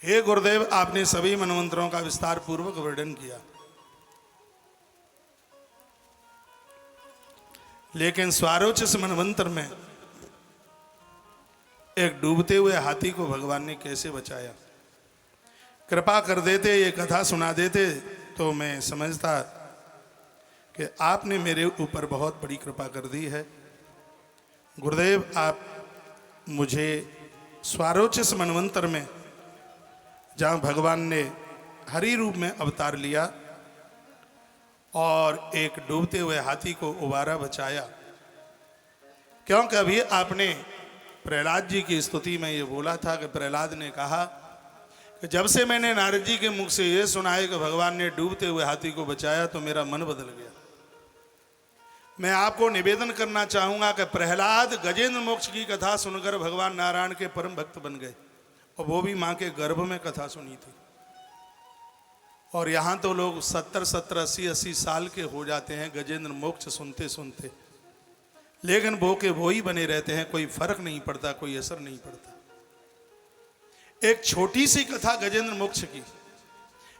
हे गुरुदेव, आपने सभी मनवंतरों का विस्तार पूर्वक वर्णन किया, लेकिन स्वारोचिष मनवंतर में एक डूबते हुए हाथी को भगवान ने कैसे बचाया। कृपा कर देते, ये कथा सुना देते तो मैं समझता कि आपने मेरे ऊपर बहुत बड़ी कृपा कर दी है। गुरुदेव, आप मुझे स्वारोचिष मनवंतर में, जहाँ भगवान ने हरि रूप में अवतार लिया और एक डूबते हुए हाथी को उबारा, बचाया, क्योंकि अभी आपने प्रहलाद जी की स्तुति में ये बोला था कि प्रहलाद ने कहा कि जब से मैंने नारद जी के मुख से ये सुना है कि भगवान ने डूबते हुए हाथी को बचाया तो मेरा मन बदल गया। मैं आपको निवेदन करना चाहूंगा कि प्रहलाद गजेंद्र मोक्ष की कथा सुनकर भगवान नारायण के परम भक्त बन गए, और वो भी मां के गर्भ में कथा सुनी थी। और यहाँ तो लोग 70, 80 साल के हो जाते हैं गजेंद्र मोक्ष सुनते सुनते, लेकिन वो के वो ही बने रहते हैं, कोई फर्क नहीं पड़ता, कोई असर नहीं पड़ता। एक छोटी सी कथा गजेंद्र मोक्ष की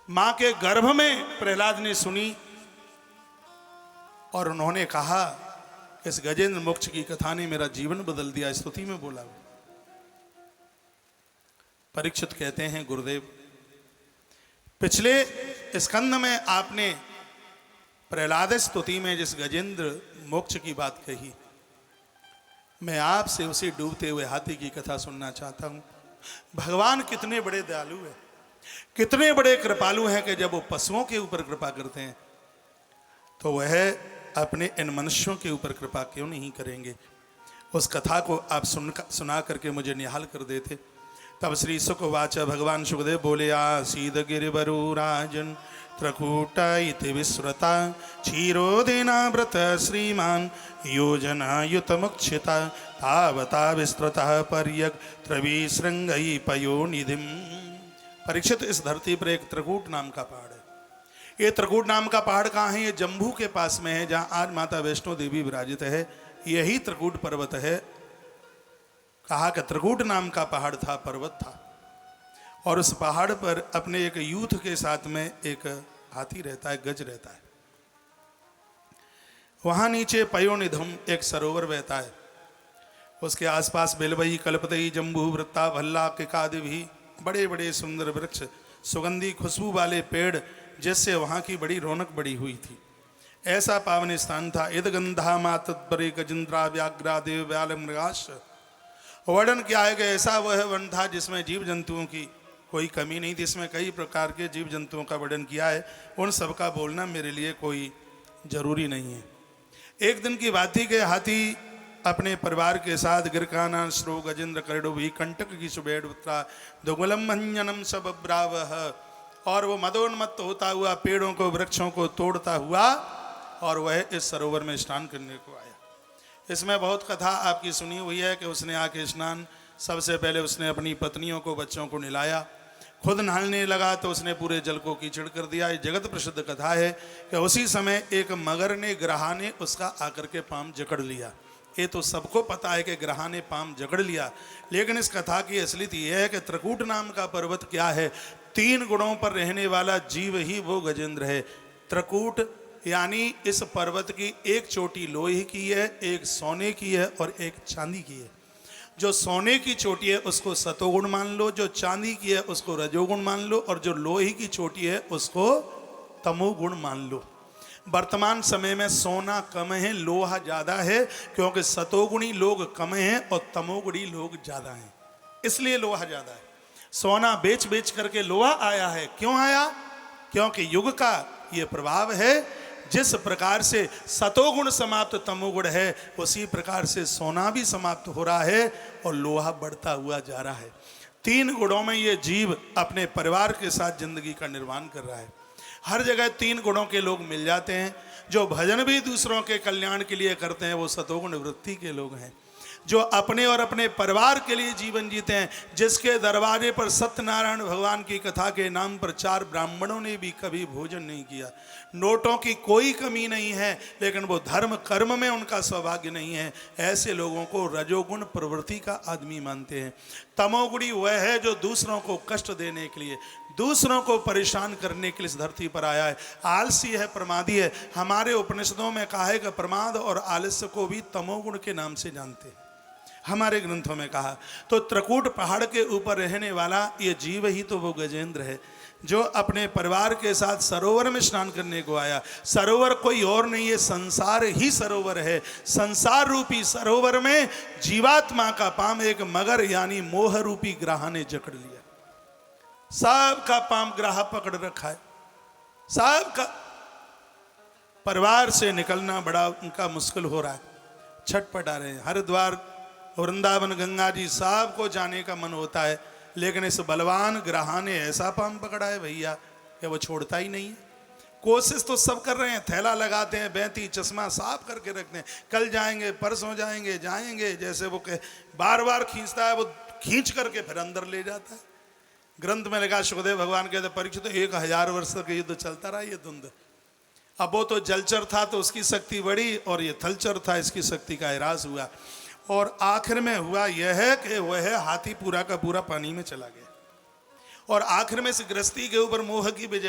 मां के गर्भ में प्रहलाद ने सुनी और उन्होंने कहा कि इस गजेंद्र मोक्ष की कथा ने मेरा जीवन बदल दिया। स्तुति में बोला। परीक्षित कहते हैं, गुरुदेव, पिछले स्कंद में आपने प्रहलाद स्तुति में जिस गजेंद्र मोक्ष की बात कही, मैं आपसे उसी डूबते हुए हाथी की कथा सुनना चाहता हूं। भगवान कितने बड़े दयालु हैं, कितने बड़े कृपालु हैं कि जब वो पशुओं के ऊपर कृपा करते हैं तो वह अपने इन मनुष्यों के ऊपर कृपा क्यों नहीं करेंगे। उस कथा को आप सुना करके मुझे निहाल कर देते। तब श्री सुखवाच, भगवान सुखदेव बोले, आसीद गिरिवरु राजन त्रकूट इति विस्मृता क्षीरोदेनाव्रत श्रीमान योजनायुत मुक्षिता तावता विस्तृतः पर्यग त्रविशृंगई पयोनिधिम। परीक्षित, इस धरती पर एक त्रकूट नाम का पहाड़ है। ये त्रकूट नाम का पहाड़ कहाँ है? ये जम्बू के पास में है, जहाँ आज माता वैष्णो देवी विराजित है। यही त्रकूट पर्वत है। कहा कि त्रकूट नाम का पहाड़ था, पर्वत था, और उस पहाड़ पर अपने एक यूथ के साथ में एक हाथी रहता है, गज रहता है। वहां नीचे पयोनिधम एक सरोवर बहता है। उसके आसपास बेलवई, कल्पतई, जम्बू, वृत्ता, भल्ला, किकादि भी बड़े बड़े सुंदर वृक्ष, सुगंधी खुशबू वाले पेड़, जिससे वहां की बड़ी रौनक बढ़ी हुई थी। ऐसा पावन स्थान था। इद गंधा मातत्परे गजेंद्रा व्याघ्रा देव व्याल मृगाश। वर्णन क्या है कि ऐसा वह वन था जिसमें जीव जंतुओं की कोई कमी नहीं थी। इसमें कई प्रकार के जीव जंतुओं का वर्णन किया है, उन सब का बोलना मेरे लिए कोई जरूरी नहीं है। एक दिन की बात थी कि हाथी अपने परिवार के साथ गिरकाना श्रो गजेंद्र करडो भी कंटक की सुबेड़ उत्तरा दुगुलम मंजनम सब ब्रावह, और वो मदोन्मत्त होता हुआ पेड़ों को, वृक्षों को तोड़ता हुआ और वह इस सरोवर में स्नान करने को आया। इसमें बहुत कथा आपकी सुनी हुई है कि उसने आके स्नान, सबसे पहले उसने अपनी पत्नियों को, बच्चों को नहलाया, खुद नहाने लगा तो उसने पूरे जल को कीचड़ कर दिया। ये जगत प्रसिद्ध कथा है कि उसी समय एक मगर ने, ग्रहा ने उसका आकर के पाम जकड़ लिया। ये तो सबको पता है कि ग्रहा ने पाम जकड़ लिया, लेकिन इस कथा की असलियत यह है कि त्रकूट नाम का पर्वत क्या है? 3 गुणों पर रहने वाला जीव ही वो गजेंद्र है। त्रकूट यानी इस पर्वत की एक चोटी लोहे की है, एक सोने की है और एक चांदी की है। जो सोने की चोटी है उसको सतोगुण मान लो, जो चांदी की है उसको रजोगुण मान लो, और जो लोहे की चोटी है उसको तमोगुण मान लो। वर्तमान समय में सोना कम है, लोहा ज्यादा है, क्योंकि सतोगुणी लोग कम हैं और तमोगुणी लोग ज्यादा हैं, इसलिए लोहा ज्यादा है। सोना बेच बेच करके लोहा आया है। क्यों आया? क्योंकि युग का ये प्रभाव है। जिस प्रकार से सतोगुण समाप्त तमोगुण है, उसी प्रकार से सोना भी समाप्त हो रहा है और लोहा बढ़ता हुआ जा रहा है। 3 गुणों में ये जीव अपने परिवार के साथ जिंदगी का निर्माण कर रहा है। हर जगह 3 गुणों के लोग मिल जाते हैं। जो भजन भी दूसरों के कल्याण के लिए करते हैं वो सतोगुण वृत्ति के लोग हैं। जो अपने और अपने परिवार के लिए जीवन जीते हैं, जिसके दरवाजे पर सत्यनारायण भगवान की कथा के नाम पर 4 ब्राह्मणों ने भी कभी भोजन नहीं किया। नोटों की कोई कमी नहीं है, लेकिन वो धर्म कर्म में उनका सौभाग्य नहीं है। ऐसे लोगों को रजोगुण प्रवृत्ति का आदमी मानते हैं। तमोगुणी वह है जो दूसरों को कष्ट देने के लिए, दूसरों को परेशान करने के लिए इस धरती पर आया है। आलसी है, प्रमादी है। हमारे उपनिषदों में कहा है कि प्रमाद और आलस्य को भी तमोगुण के नाम से जानते हैं, हमारे ग्रंथों में कहा। तो त्रिकूट पहाड़ के ऊपर रहने वाला ये जीव ही तो वो गजेंद्र है जो अपने परिवार के साथ सरोवर में स्नान करने को आया। सरोवर कोई और नहीं है, संसार ही सरोवर है। संसार रूपी सरोवर में जीवात्मा का पाम एक मगर यानी मोह रूपी ग्राह ने जकड़ लिया। सबका पाम ग्राह पकड़ रखा है, सबका परिवार से निकलना बड़ा उनका मुश्किल हो रहा है, छटपटा रहे हैं। हरिद्वार, वृंदावन, गंगा जी सबको जाने का मन होता है, लेकिन इस बलवान ग्राह ने ऐसा पाम पकड़ा है भैया कि वो छोड़ता ही नहीं है। कोशिश तो सब कर रहे हैं, थैला लगाते हैं, बैंती चश्मा साफ करके रखते हैं, कल जाएंगे, परसों जाएंगे, जैसे वो बार बार खींचता है, वो खींच करके फिर अंदर ले जाता है। ग्रंथ में लिखा, सुखदेव भगवान कहते परीक्षित तो 1000 वर्ष तक युद्ध चलता रहा ये द्वंद्व। अब वो तो जलचर था तो उसकी शक्ति बढ़ी, और ये थलचर था, इसकी शक्ति का ह्रास हुआ। और आखिर में हुआ यह है कि वह हाथी पूरा का पूरा पानी में चला गया, और आखिर में इस गृहस्थी के ऊपर मोह की विजय